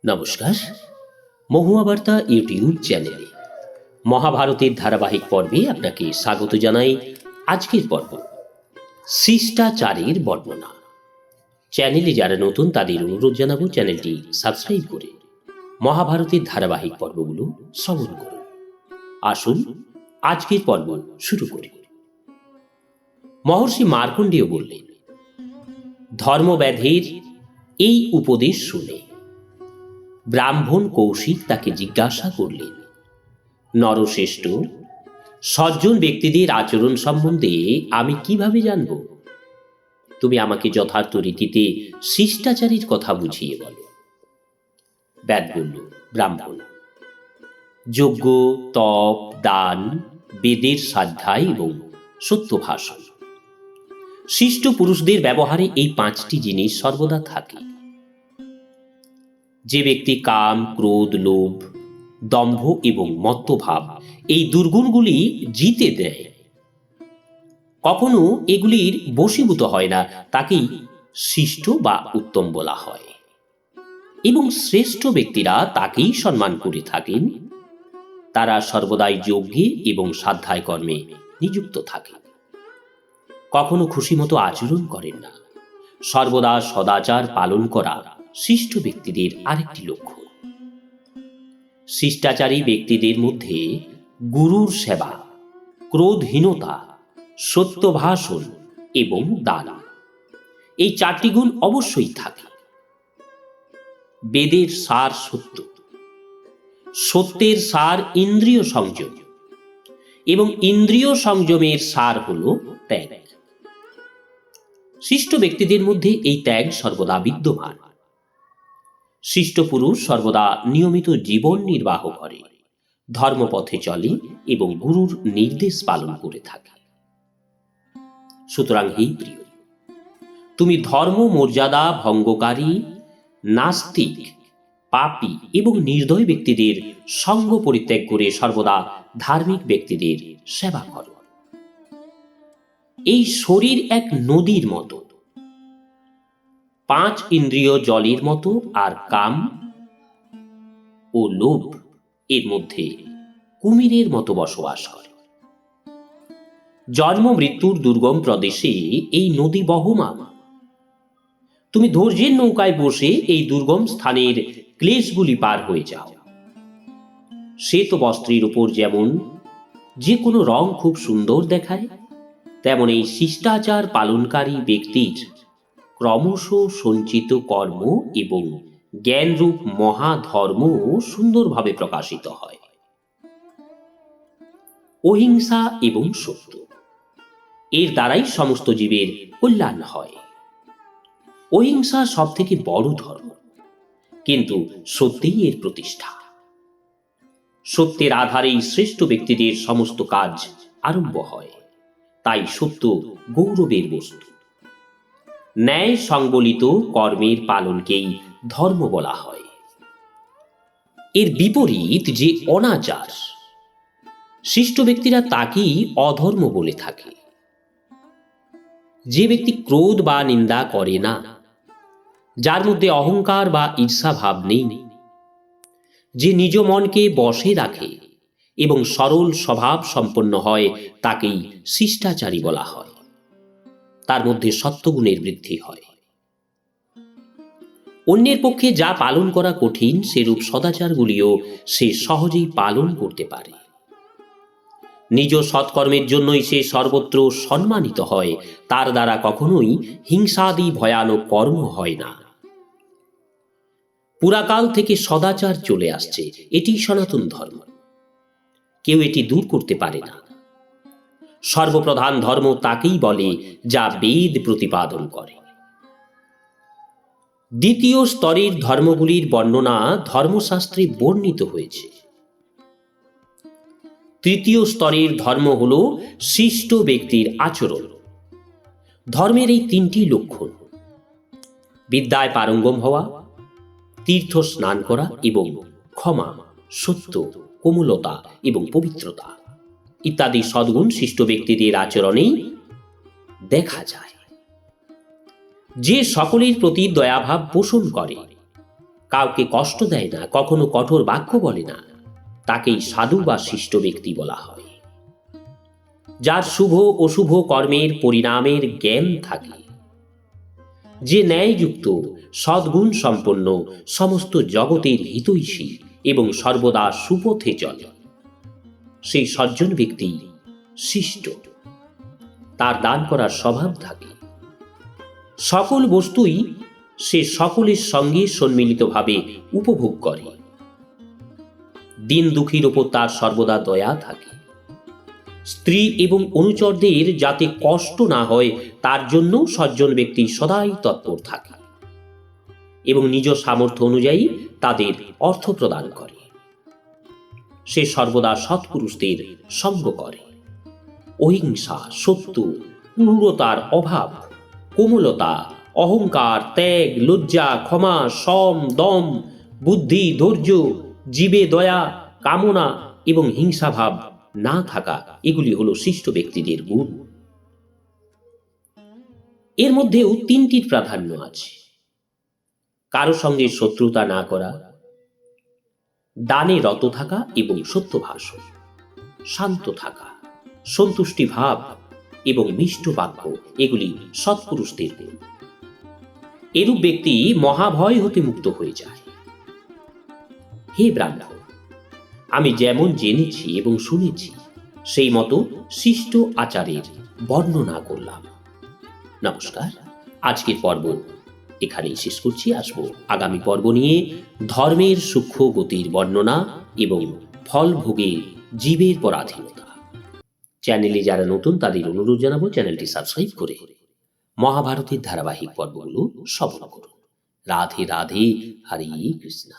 নমস্কার। মহুয়া বার্তা ইউটিউব চ্যানেলে মহাভারতের ধারাবাহিক পর্বে আপনাকে স্বাগত জানাই। আজকের পর্ব শিষ্টাচারের বর্ণনা। চ্যানেলে যারা নতুন তাদের অনুরোধ জানাবো চ্যানেলটি সাবস্ক্রাইব করে মহাভারতের ধারাবাহিক পর্বগুলো শ্রবণ করুন। আসুন আজকের পর্ব শুরু করি। মহর্ষি মার্কণ্ডেয় বললেন, ধর্মব্যাধের এই উপদেশ শুনে ব্রাহ্মণ কৌশিক তাকে জিজ্ঞাসা করলেন, নরশ্রেষ্ঠ, সজ্জন ব্যক্তিদের আচরণ সম্বন্ধে আমি কিভাবে জানব? তুমি আমাকে যথার্থ রীতিতে শিষ্টাচারীর কথা বুঝিয়ে বলো। ব্যাদ বলল, ব্রাহ্মণ, যজ্ঞ, তপ, দান, বেদের স্বাধ্যায় এবং সত্য ভাষণ, শিষ্ট পুরুষদের ব্যবহারে এই পাঁচটি জিনিস সর্বদা থাকে। যে ব্যক্তি কাম, ক্রোধ, লোভ, দম্ভ এবং মত্তভাব এই দুর্গুণগুলি জিতে দেয়, কখনো এগুলির বশীভূত হয় না, তাকেই শিষ্ট বা উত্তম বলা হয়। এবং শ্রেষ্ঠ ব্যক্তিরা তাকেই সম্মান করে থাকেন। তারা সর্বদাই যজ্ঞে এবং স্বাধ্যায় কর্মে নিযুক্ত থাকে, কখনো খুশিমতো আচরণ করেন না। সর্বদা সদাচার পালন করা শিষ্ট ব্যক্তিদের আরেকটি লক্ষ্য। শিষ্টাচারী ব্যক্তিদের মধ্যে গুরুর সেবা, ক্রোধহীনতা, সত্য ভাষণ এবং দান, এই চারটি গুণ অবশ্যই থাকে। বেদের সার সত্য, সত্যের সার ইন্দ্রিয় সংযম এবং ইন্দ্রিয় সংযমের সার হল ত্যাগ। শিষ্ট ব্যক্তিদের মধ্যে এই ত্যাগ সর্বদা বিদ্যমান। শিষ্ট পুরুষ সর্বদা নিয়মিত জীবন নির্বাহ করে, ধর্মপথে চলে এবং গুরুর নির্দেশ পালন করে থাকে। সুতরাং হে প্রিয়, তুমি ধর্ম মর্যাদা ভঙ্গকারী, নাস্তিক, পাপী এবং নির্দয় ব্যক্তিদের সঙ্গ পরিত্যাগ করে সর্বদা ধার্মিক ব্যক্তিদের সেবা করো। এই শরীর এক নদীর মতো, পাঁচ ইন্দ্রিয় জলের মতো, আর কাম ও লোভ এর মধ্যে কুমিরের মতো বসবাস করে। জন্ম মৃত্যুর দুর্গম প্রদেশে এই নদী বহমান। তুমি ধৈর্যের নৌকায় বসে এই দুর্গম স্থানের ক্লেশগুলি পার হয়ে যাও। শ্বেত বস্ত্রের উপর যেমন যে কোনো রং খুব সুন্দর দেখায়, তেমন এই শিষ্টাচার পালনকারী ব্যক্তির ক্রমশ সঞ্চিত কর্ম এবং জ্ঞানরূপ মহাধর্ম সুন্দরভাবে প্রকাশিত হয়। অহিংসা এবং সত্য, এর দ্বারাই সমস্ত জীবের কল্যাণ হয়। অহিংসা সব থেকে বড় ধর্ম, কিন্তু সত্যিই এর প্রতিষ্ঠা। সত্যের আধারেই শ্রেষ্ঠ ব্যক্তিদের সমস্ত কাজ আরম্ভ হয়, তাই সত্য গৌরবের বস্তু। ন্যায় সংবলিত কর্মের পালনকেই ধর্ম বলা হয়। এর বিপরীত যে অনাচার, শিষ্ট ব্যক্তিরা তাকেই অধর্ম বলে থাকে। যে ব্যক্তি ক্রোধ বা নিন্দা করে না, যার মধ্যে অহংকার বা ঈর্ষা ভাব নেই, যে নিজ মনকে বশে রাখে এবং সরল স্বভাব সম্পন্ন হয়, তাকেই শিষ্টাচারী বলা হয়। তার মধ্যে সত্যগুণের বৃদ্ধি হয়। অন্যের পক্ষে যা পালন করা কঠিন, সেরূপ সদাচারগুলিও সে সহজেই পালন করতে পারে। নিজ সৎকর্মের জন্যই সে সর্বত্র সম্মানিত হয়। তার দ্বারা কখনোই হিংসাদি ভয়ানক কর্ম হয় না। পুরাকাল থেকে সদাচার চলে আসছে, এটি সনাতন ধর্ম। কেউ এটি দূর করতে পারে না। সর্বপ্রধান ধর্ম তাকেই বলে যা বেদ প্রতিপাদন করে। দ্বিতীয় স্তরের ধর্মগুলির বর্ণনা ধর্মশাস্ত্রে বর্ণিত হয়েছে। তৃতীয় স্তরের ধর্ম হল শিষ্ট ব্যক্তির আচরণ। ধর্মের এই তিনটি লক্ষণ, বিদ্যায় পারঙ্গম হওয়া, তীর্থ স্নান করা এবং ক্ষমা, সত্য, কোমলতা এবং পবিত্রতা ইত্যাদি সদ্গুণ শিষ্ট ব্যক্তিদের আচরণেই দেখা যায়। যে সকলের প্রতি দয়াভাব পোষণ করে, কাউকে কষ্ট দেয় না, কখনো কঠোর বাক্য বলে না, তাকেই সাধু বা শিষ্ট ব্যক্তি বলা হয়। যার শুভ অশুভ কর্মের পরিণামের জ্ঞান থাকে, যে ন্যায়যুক্ত, সদ্গুণ সম্পন্ন, সমস্ত জগতের হিতৈষী এবং সর্বদা সুপথে চলে, সেই সজ্জন ব্যক্তি শিষ্ট। তার দান করার স্বভাব থাকে। সকল বস্তুই সে সকলের সঙ্গে সম্মিলিতভাবে উপভোগ করে। দিন দুঃখীর ওপর তার সর্বদা দয়া থাকে। স্ত্রী এবং অনুচরদের যাতে কষ্ট না হয় তার জন্য সজ্জন ব্যক্তি সদাই তৎপর থাকে এবং নিজ সামর্থ্য অনুযায়ী তাদের অর্থ প্রদান করে। সে সর্বদা সৎপুরুষদের সঙ্গ করে। অহিংসা, সত্য, ক্রূরতার অভাব, কোমলতা, অহংকার, ত্যাগ, লজ্জা, ক্ষমা, সম, দম, বুদ্ধি, ধৈর্য, জীবে দয়া, কামনা এবং হিংসাভাব না থাকা, এগুলি হলো শিষ্ট ব্যক্তিদের গুণ। এর মধ্যেও তিনটির প্রাধান্য আছে। কারো সঙ্গে শত্রুতা না করা, দানে রত থাকা এবং সত্য ভাষণ, শান্ত থাকা, সন্তুষ্টি ভাব এবং মিষ্ট বাক্য, এগুলি সৎপুরুষদের গুণ। এরূপ ব্যক্তি মহাভয় হতে মুক্ত হয়ে যায়। হে ব্রাহ্মণ, আমি যেমন জেনেছি এবং শুনেছি সেই মতো শিষ্ট আচারের বর্ণনা করলাম। নমস্কার। আজকের পর্ব এখানেই শেষ করছি। আসবো আগামী পর্ব নিয়ে ধর্মের সূক্ষ্ম গতির বর্ণনা এবং ফল ভোগে জীবের পরাধীনতা। চ্যানেলে যারা নতুন তাদের অনুরোধ জানাবো চ্যানেলটি সাবস্ক্রাইব করে মহাভারতের ধারাবাহিক পর্বগুলো শ্রবণ করুন। রাধে রাধে, হরে কৃষ্ণ।